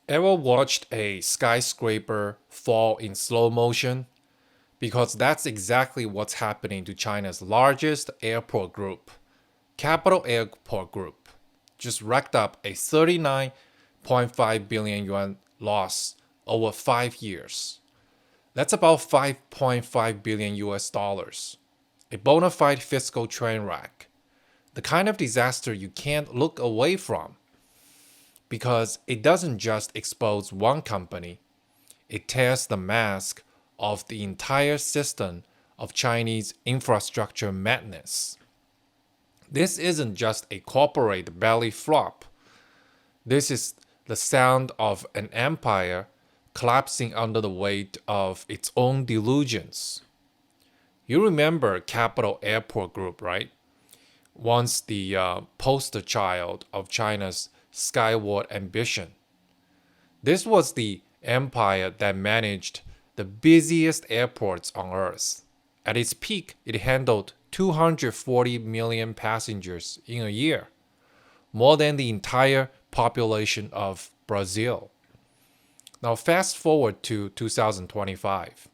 Ever watched a skyscraper fall in slow motion? Because that's exactly what's happening to China's largest airport group, Capital Airport Group. Just racked up a 39.5 billion yuan loss over 5 years. That's about 5.5 billion US dollars. A bona fide fiscal train wreck. The kind of disaster you can't look away from because it doesn't just expose one company, it tears the mask of the entire system of Chinese infrastructure madness. This isn't just a corporate belly flop. This is the sound of an empire collapsing under the weight of its own delusions. You remember Capital Airport Group, right? Once the poster child of China's skyward ambition. This was the empire that managed the busiest airports on Earth. At its peak, it handled 240 million passengers in a year, more than the entire population of Brazil. Now, fast forward to 2025,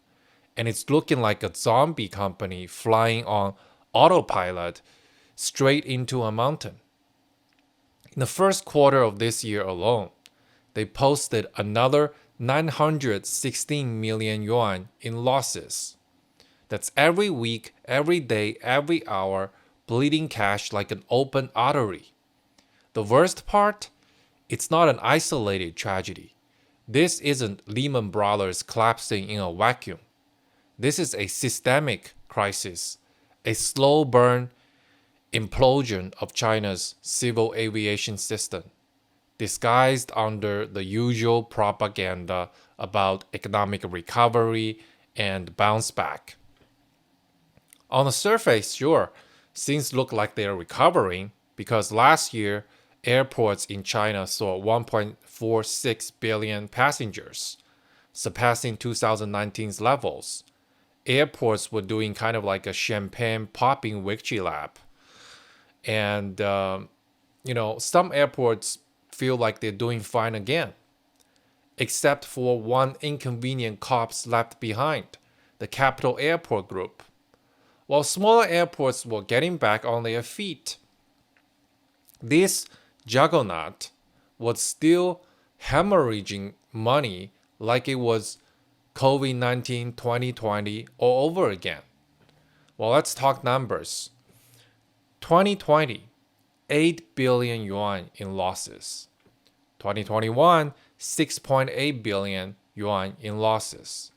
and it's looking like a zombie company flying on autopilot straight into a mountain. In the first quarter of this year alone, they posted another 916 million yuan in losses. That's every week, every day, every hour, bleeding cash like an open artery. The worst part? It's not an isolated tragedy. This isn't Lehman Brothers collapsing in a vacuum. This is a systemic crisis, a slow burn implosion of China's civil aviation system, disguised under the usual propaganda about economic recovery and bounce back. On the surface, sure, things look like they're recovering because last year, airports in China saw 1.46 billion passengers, surpassing 2019's levels. Airports were doing kind of like a champagne popping victory lap. And, some airports feel like they're doing fine again, except for one inconvenient corpse left behind, the Capital Airport Group. While smaller airports were getting back on their feet, this juggernaut was still hemorrhaging money like it was COVID-19 2020 all over again. Well, let's talk numbers. 2020, 8 billion yuan in losses. 2021, 6.8 billion yuan in losses.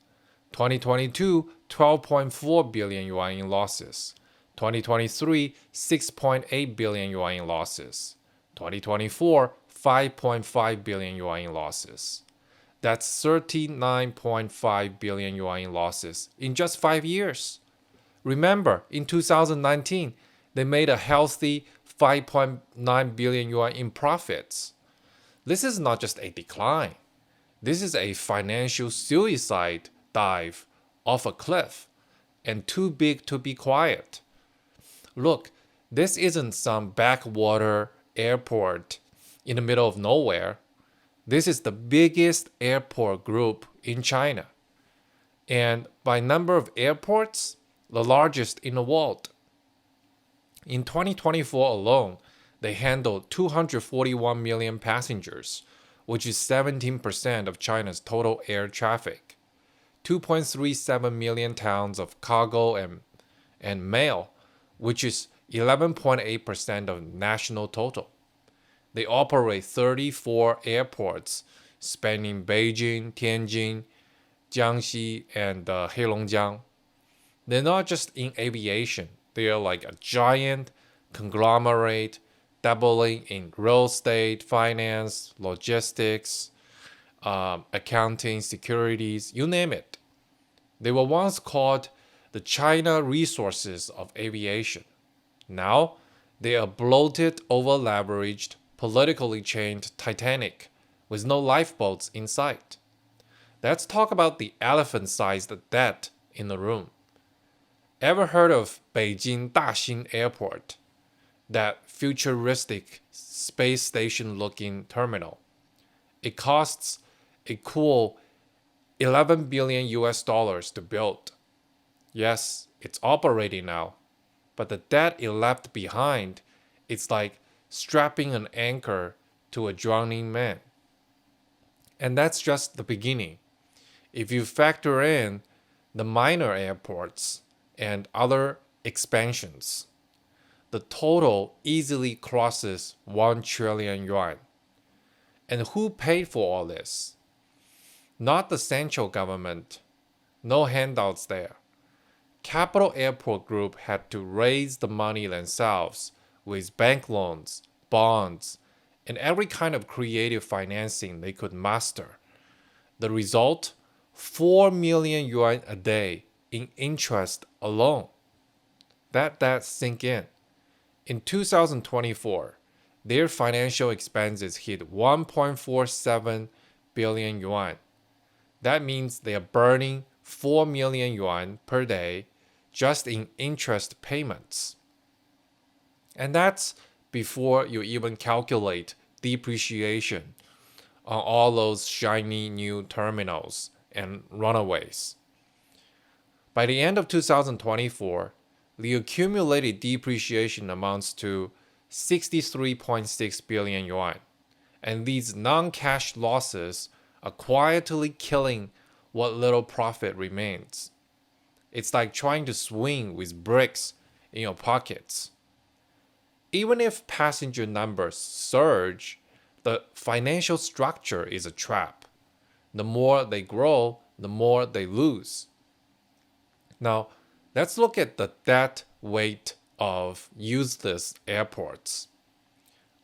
2022, 12.4 billion yuan in losses. 2023, 6.8 billion yuan in losses. 2024, 5.5 billion yuan in losses. That's 39.5 billion yuan in losses in just 5 years. Remember, in 2019, they made a healthy 5.9 billion yuan in profits. This is not just a decline. This is a financial suicide dive off a cliff and too big to be quiet. Look, this isn't some backwater airport in the middle of nowhere. This is the biggest airport group in China. And by number of airports, the largest in the world. In 2024 alone, they handled 241 million passengers, which is 17% of China's total air traffic, 2.37 million tons of cargo and mail, which is 11.8% of national total. They operate 34 airports spanning Beijing, Tianjin, Jiangxi, and Heilongjiang. They're not just in aviation. They are like a giant conglomerate dabbling in real estate, finance, logistics, accounting, securities, you name it. They were once called the China resources of aviation. Now, they are bloated, over-leveraged, politically chained Titanic with no lifeboats in sight. Let's talk about the elephant-sized debt in the room. Ever heard of Beijing Daxing Airport? That futuristic space station looking terminal. It costs a cool 11 billion US dollars to build. Yes, it's operating now, but the debt it left behind, it's like strapping an anchor to a drowning man. And that's just the beginning. If you factor in the minor airports and other expansions, the total easily crosses 1 trillion yuan. And who paid for all this? Not the central government. No handouts there. Capital Airport Group had to raise the money themselves with bank loans, bonds, and every kind of creative financing they could master. The result? 4 million yuan a day in interest alone. Let that sink in. In 2024, their financial expenses hit 1.47 billion yuan. That means they are burning 4 million yuan per day just in interest payments. And that's before you even calculate depreciation on all those shiny new terminals and runaways. By the end of 2024, the accumulated depreciation amounts to 63.6 billion yuan, and these non-cash losses are quietly killing what little profit remains. It's like trying to swing with bricks in your pockets. Even if passenger numbers surge, the financial structure is a trap. The more they grow, the more they lose. Now, let's look at the debt weight of useless airports.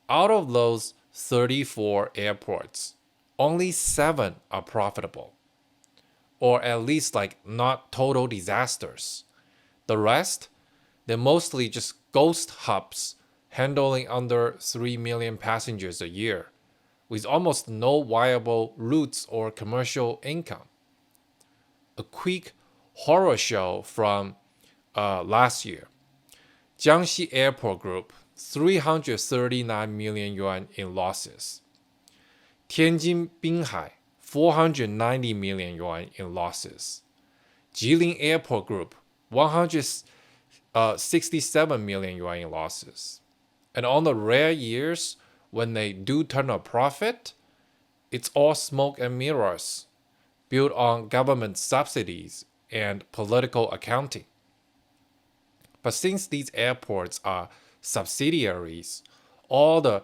Out of those 34 airports, only 7 are profitable, or at least like not total disasters. The rest, they're mostly just ghost hubs handling under 3 million passengers a year, with almost no viable routes or commercial income. A quick horror show from last year. Jiangxi Airport Group, 339 million yuan in losses. Tianjin Binhai, 490 million yuan in losses. Jilin Airport Group, 167 million yuan in losses. And on the rare years when they do turn a profit, it's all smoke and mirrors, built on government subsidies and political accounting. But since these airports are subsidiaries, all the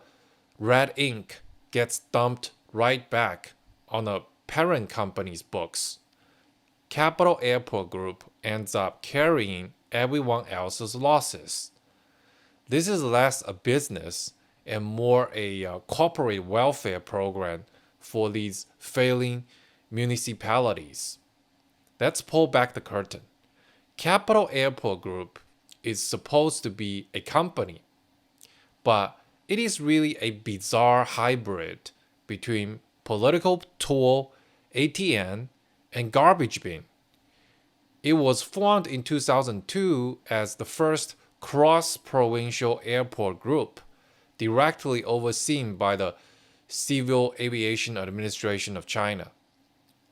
red ink gets dumped right back on the parent company's books. Capital Airport Group ends up carrying everyone else's losses. This is less a business and more a corporate welfare program for these failing municipalities. Let's pull back the curtain. Capital Airport Group is supposed to be a company, but it is really a bizarre hybrid between political tool, ATM, and garbage bin. It was formed in 2002 as the first cross-provincial airport group, directly overseen by the Civil Aviation Administration of China.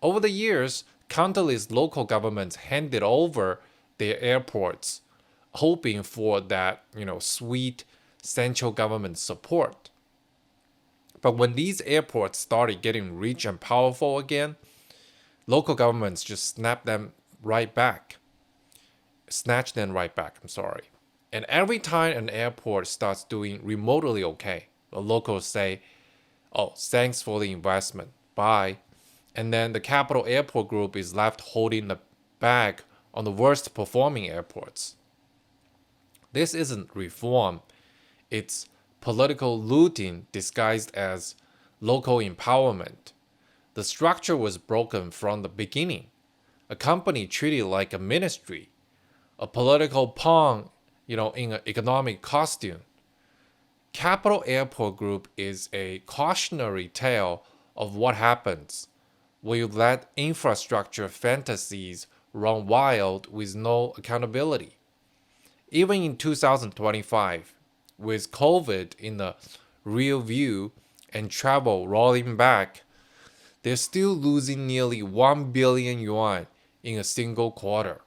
Over the years, countless local governments handed over their airports, hoping for that, sweet central government support. But when these airports started getting rich and powerful again, local governments just snatched them right back. And every time an airport starts doing remotely okay, the locals say, "Oh, thanks for the investment. Bye." And then the Capital Airport Group is left holding the bag on the worst performing airports. This isn't reform. It's political looting disguised as local empowerment. The structure was broken from the beginning. A company treated like a ministry, a political pawn, in an economic costume. Capital Airport Group is a cautionary tale of what happens when you let infrastructure fantasies run wild with no accountability. Even in 2025, with COVID in the rear view and travel rolling back, they're still losing nearly 1 billion yuan in a single quarter.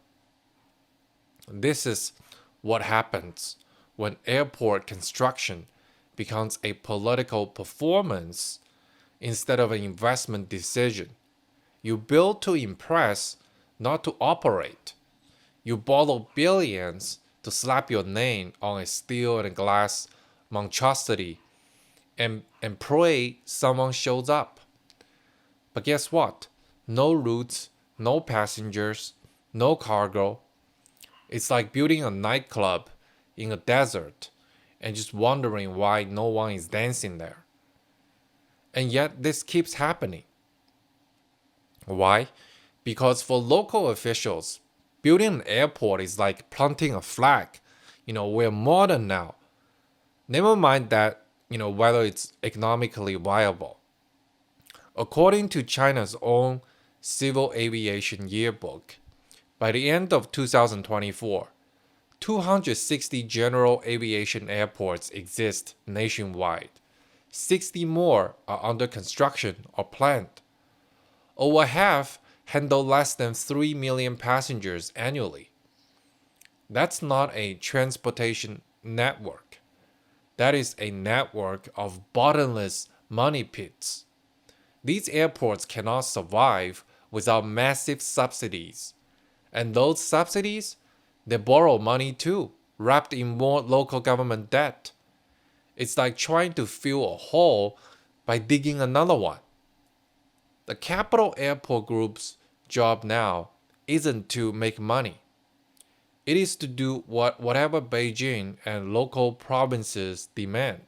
This is what happens when airport construction becomes a political performance instead of an investment decision. You build to impress, not to operate. You borrow billions to slap your name on a steel and glass monstrosity and pray someone shows up. But guess what? No routes, no passengers, no cargo. It's like building a nightclub in a desert and just wondering why no one is dancing there. And yet this keeps happening. Why? Because for local officials, building an airport is like planting a flag. We're modern now. Never mind that, whether it's economically viable. According to China's own Civil Aviation Yearbook, by the end of 2024, 260 general aviation airports exist nationwide. 60 more are under construction or planned. Over half handle less than 3 million passengers annually. That's not a transportation network. That is a network of bottomless money pits. These airports cannot survive without massive subsidies. And those subsidies, they borrow money too, wrapped in more local government debt. It's like trying to fill a hole by digging another one. The Capital Airport Group's job now isn't to make money. It is to do whatever Beijing and local provinces demand.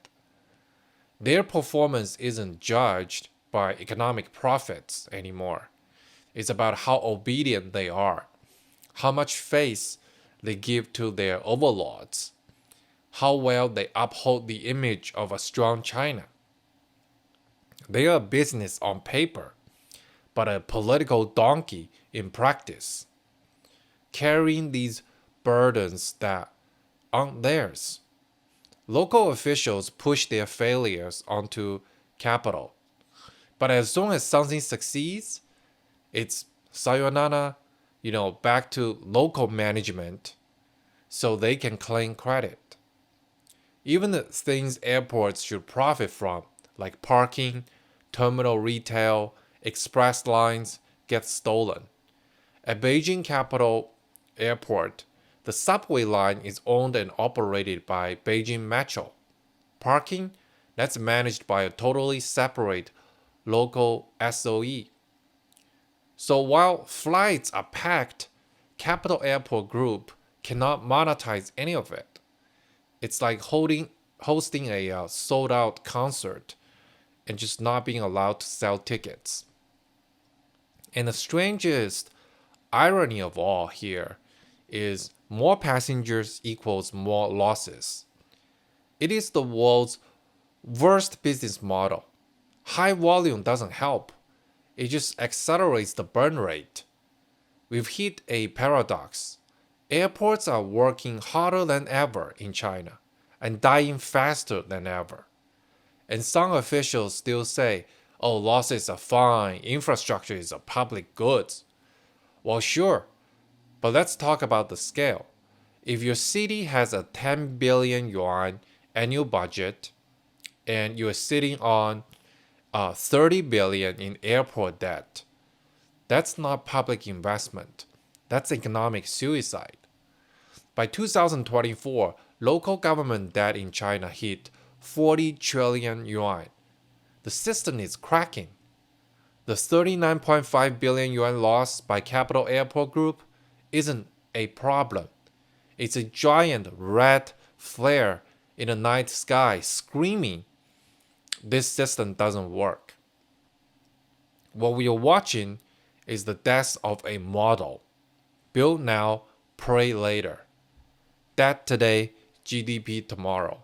Their performance isn't judged by economic profits anymore. It's about how obedient they are, how much faith they give to their overlords, how well they uphold the image of a strong China. They are a business on paper, but a political donkey in practice, carrying these burdens that aren't theirs. Local officials push their failures onto capital. But as soon as something succeeds, it's sayonara, back to local management so they can claim credit. Even the things airports should profit from, like parking, terminal retail, express lines, get stolen. At Beijing Capital Airport, the subway line is owned and operated by Beijing Metro. Parking, that's managed by a totally separate local SOE. So while flights are packed, Capital Airport Group cannot monetize any of it. It's like hosting a sold-out concert and just not being allowed to sell tickets. And the strangest irony of all here is more passengers equals more losses. It is the world's worst business model. High volume doesn't help. It just accelerates the burn rate. We've hit a paradox. Airports are working harder than ever in China and dying faster than ever. And some officials still say, oh, losses are fine, infrastructure is a public good. Well, sure, but let's talk about the scale. If your city has a 10 billion yuan annual budget and you're sitting on 30 billion in airport debt, that's not public investment. That's economic suicide. By 2024, local government debt in China hit 40 trillion yuan. The system is cracking. The 39.5 billion yuan loss by Capital Airport Group isn't a problem. It's a giant red flare in the night sky screaming, this system doesn't work. What we are watching is the death of a model. Build now, pray later. Debt today, GDP tomorrow.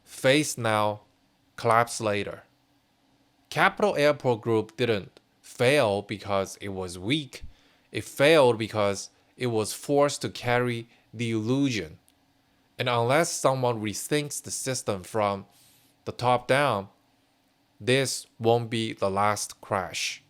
Faith now, collapse later. Capital Airport Group didn't fail because it was weak. It failed because it was forced to carry the illusion. And unless someone rethinks the system from the top down, this won't be the last crash.